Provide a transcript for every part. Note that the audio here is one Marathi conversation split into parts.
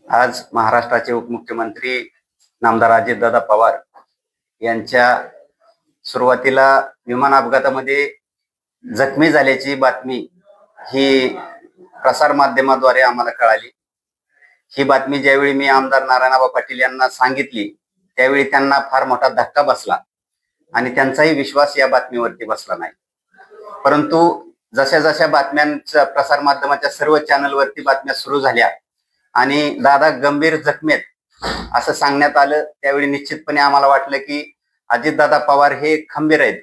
आज महाराष्ट्राचे उपमुख्यमंत्री नामदार अजितदादा पवार यांच्या सुरुवातीला विमान अपघातामध्ये जखमी झाल्याची बातमी ही प्रसार माध्यमाद्वारे आम्हाला कळाली. ही बातमी ज्यावेळी मी आमदार नारायणआबा पाटील यांना सांगितली त्यावेळी त्यांना फार मोठा धक्का बसला आणि त्यांचाही विश्वास या बातमीवरती बसला नाही. परंतु जशा जशा बातम्यांच्या प्रसार माध्यमाच्या सर्व चॅनलवरती बातम्या सुरू झाल्या आणि दादा गंभीर जखमेत असं सांगण्यात आलं, त्यावेळी निश्चितपणे आम्हाला वाटलं की अजितदादा पवार हे खंबीर आहेत,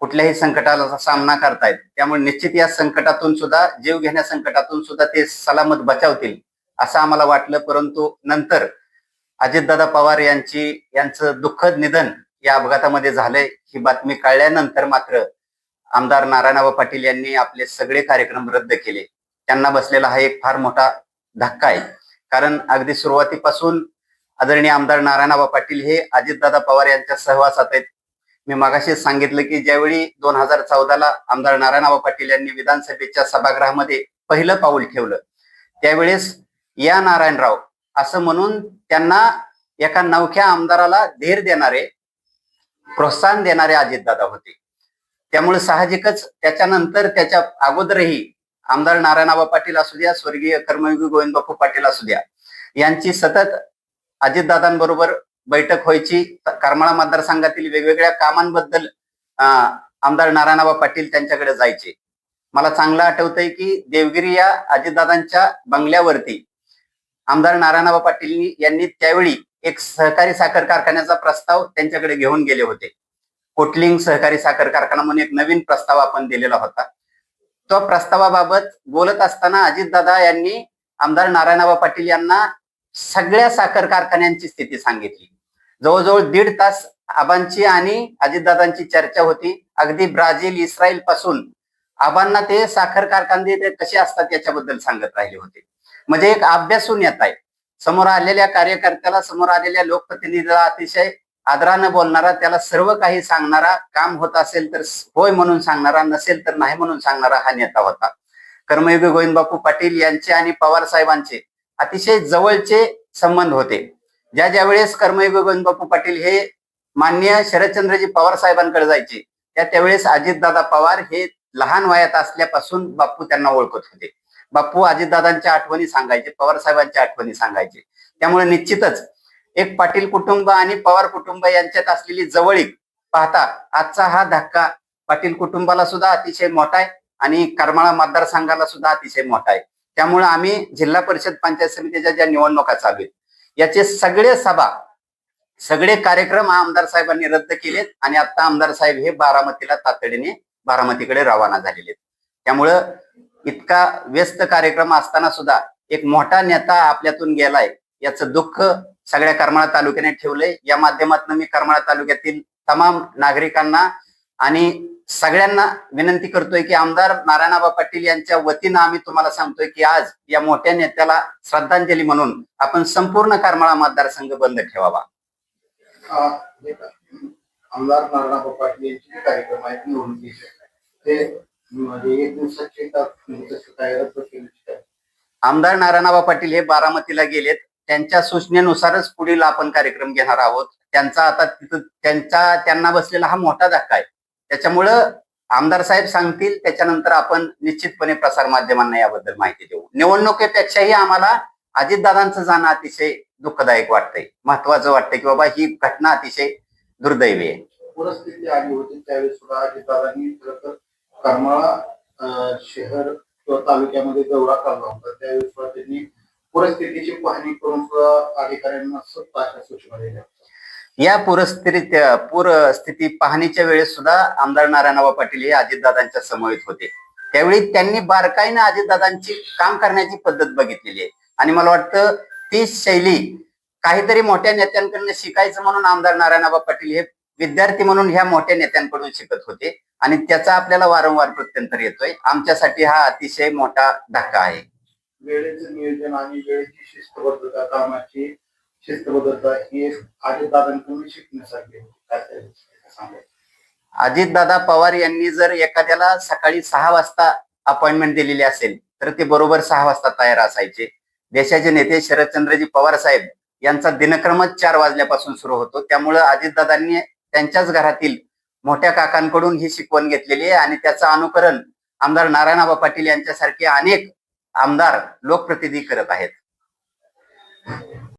कुठल्याही संकटाला सामना करतायत, त्यामुळे निश्चित या संकटातून सुद्धा, जीव घेण्या संकटातून सुद्धा ते सलामत बचावतील असं आम्हाला वाटलं. परंतु नंतर अजितदादा पवार यांचं दुःखद निधन या अपघातामध्ये झालंय ही बातमी कळल्यानंतर मात्र आमदार नारायणआबा पाटील यांनी आपले सगळे कार्यक्रम रद्द केले. त्यांना बसलेला हा एक फार मोठा धक्का आहे. कारण अगदी सुरुवातीपासून आदरणीय आमदार नारायणआबा पाटील हे अजितदादा पवार यांच्या सहवासात आहेत. मी मगाशीच सांगितलं की ज्यावेळी 2014ला आमदार नारायणआबा पाटील यांनी विधानसभेच्या सभागृहामध्ये पहिलं पाऊल ठेवलं त्यावेळेस या नारायणराव असं म्हणून त्यांना एका नवख्या आमदाराला धीर देणारे, प्रोत्साहन देणारे अजितदादा होते. त्यामुळे साहजिकच त्याच्यानंतर त्याच्या अगोदरही आमदार नारायणआबा पाटील असू द्या, स्वर्गीय कर्मयोगी गोविंदबापू पाटील असू द्या, यांची सतत अजितदादांबरोबर बैठक व्हायची. करमाळा मतदारसंघातील वेगवेगळ्या कामांबद्दल आमदार नारायणआबा पाटील त्यांच्याकडे जायचे. मला चांगलं आठवतंय की देवगिरी या अजितदादांच्या बंगल्यावरती आमदार नारायणआबा पाटील यांनी त्यावेळी एक सहकारी साखर कारखान्याचा प्रस्ताव त्यांच्याकडे घेऊन गेले होते. कोटलिंग सहकारी साखर कारखाना म्हणून एक नवीन प्रस्ताव आपण दिलेला होता. तो प्रस्तावाबाबत बोलत असताना अजितदादा यांनी आमदार नारायणआबा पाटील यांना सगळ्या साखर कारखान्यांची स्थिती सांगितली. जवळजवळ 1.5 तास आबांची आणि अजितदादांची चर्चा होती. अगदी ब्राझील, इस्रायल पासून आबांना ते साखर कारखाने कसे असतात याच्याबद्दल सांगत राहिले होते. म्हणजे एक अभ्यासून येत आहे. समोर आलेल्या कार्यकर्त्याला, समोर आलेल्या लोकप्रतिनिधीला अतिशय आदरानं बोलणारा, त्याला सर्व काही सांगणारा, काम होत असेल तर होय म्हणून सांगणारा, नसेल तर नाही म्हणून सांगणारा हा नेता होता. कर्मयोगी गोविंदबापू पाटील यांचे आणि पवार साहेबांचे अतिशय जवळचे संबंध होते. ज्या वेळेस कर्मयोगी गोविंदबापू पाटील हे माननीय शरदचंद्रजी पवार साहेबांकडे जायचे त्यावेळेस अजितदादा पवार हे लहान वयात असल्यापासून बापू त्यांना ओळखत होते. बापू अजितदादांच्या आठवणी सांगायचे, पवार साहेबांच्या आठवणी सांगायचे. त्यामुळे निश्चितच एक पाटील कुटुंब आणि पवार कुटुंब यांच्यात असलेली जवळीक पाहता आजचा हा धक्का पाटील कुटुंबाला सुद्धा अतिशय मोठा आहे आणि करमाळा मतदारसंघाला सुद्धा अतिशय मोठा आहे. त्यामुळे आम्ही जिल्हा परिषद पंचायत समितीच्या ज्या निवडणुका चालू आहेत याचे सगळे सभा, सगळे कार्यक्रम आमदार साहेबांनी रद्द केलेत आणि आता आमदार साहेब हे बारामतीला तातडीने बारामतीकडे रवाना झालेले आहेत. त्यामुळं इतका व्यस्त कार्यक्रम असताना सुद्धा एक मोठा नेता आपल्यातून गेलाय याचं दुःख सगळ्या करमाळा तालुक्याने ठेवलंय. या माध्यमातून मी करमाळा तालुक्यातील तमाम नागरिकांना आणि सगळ्यांना विनंती करतोय की आमदार नारायणआबा पाटील यांच्या वतीनं आम्ही तुम्हाला सांगतोय की आज या मोठ्या नेत्याला श्रद्धांजली म्हणून आपण संपूर्ण करमाळा मतदारसंघ बंद ठेवावा. आमदार नारायणआबा पाटील यांचे कार्यक्रम आहेत निवडणुकीचे, ते म्हणजे 1 दिवसाचे आमदार नारायणआबा पाटील हे बारामतीला गेलेत. त्यांच्या सूचनेनुसारच पुढील आपण कार्यक्रम घेणार आहोत. त्यांचा आता तिथं त्यांना बसलेला हा मोठा धक्का आहे. त्याच्यामुळं आमदार साहेब सांगतील त्याच्यानंतर आपण निश्चितपणे प्रसार माध्यमांना याबद्दल माहिती देऊ. निवडणुकीपेक्षाही आम्हाला अजितदादांचं जाणं अतिशय दुःखदायक वाटतंय, महत्वाचं वाटतंय की बाबा ही घटना अतिशय दुर्दैवी आहे. परिस्थिती आली होती त्यावेळेस सुद्धा अजितदादांनी करमाळा शहर किंवा तालुक्यामध्ये दौरा काढला होता. त्यावेळेस सुद्धा त्यांनी परिस्थितीची पाहणी करून अधिकाऱ्यांना सत्ता अशा सूचना दिल्या. या पूरस्थिती पाहणीच्या वेळेस सुद्धा आमदार नारायणआबा पाटील हे अजितदादांच्या समवेत होते. त्यावेळी त्यांनी बारकाईनं अजितदादांची काम करण्याची पद्धत बघितलेली आहे आणि मला वाटतं ती शैली काहीतरी मोठ्या नेत्यांकडून शिकायचं म्हणून आमदार नारायणआबा पाटील हे विद्यार्थी म्हणून ह्या मोठ्या नेत्यांकडून शिकत होते आणि त्याचा आपल्याला वारंवार प्रत्यंतर येतोय. आमच्यासाठी हा अतिशय मोठा धक्का आहे. वेळेचं नियोजन आणि वेळेची शिस्तबद्धता, कामाची शिस्तबद्धता ही अजितदादांकडून शिकण्यासारखी. अजितदादा पवार यांनी जर एखाद्याला सकाळी 6 वाजता अपॉइंटमेंट दिलेली असेल तर ते बरोबर 6 वाजता तयार असायचे. देशाचे नेते शरदचंद्रजी पवार साहेब यांचा दिनक्रमच 4 वाजल्यापासून सुरू होतो. त्यामुळं अजितदादांनी त्यांच्याच घरातील मोठ्या काकांकडून ही शिकवण घेतलेली आहे आणि त्याचं अनुकरण आमदार नारायणआबा पाटील यांच्यासारखे अनेक आमदार लोकप्रतिनिधी करत आहेत.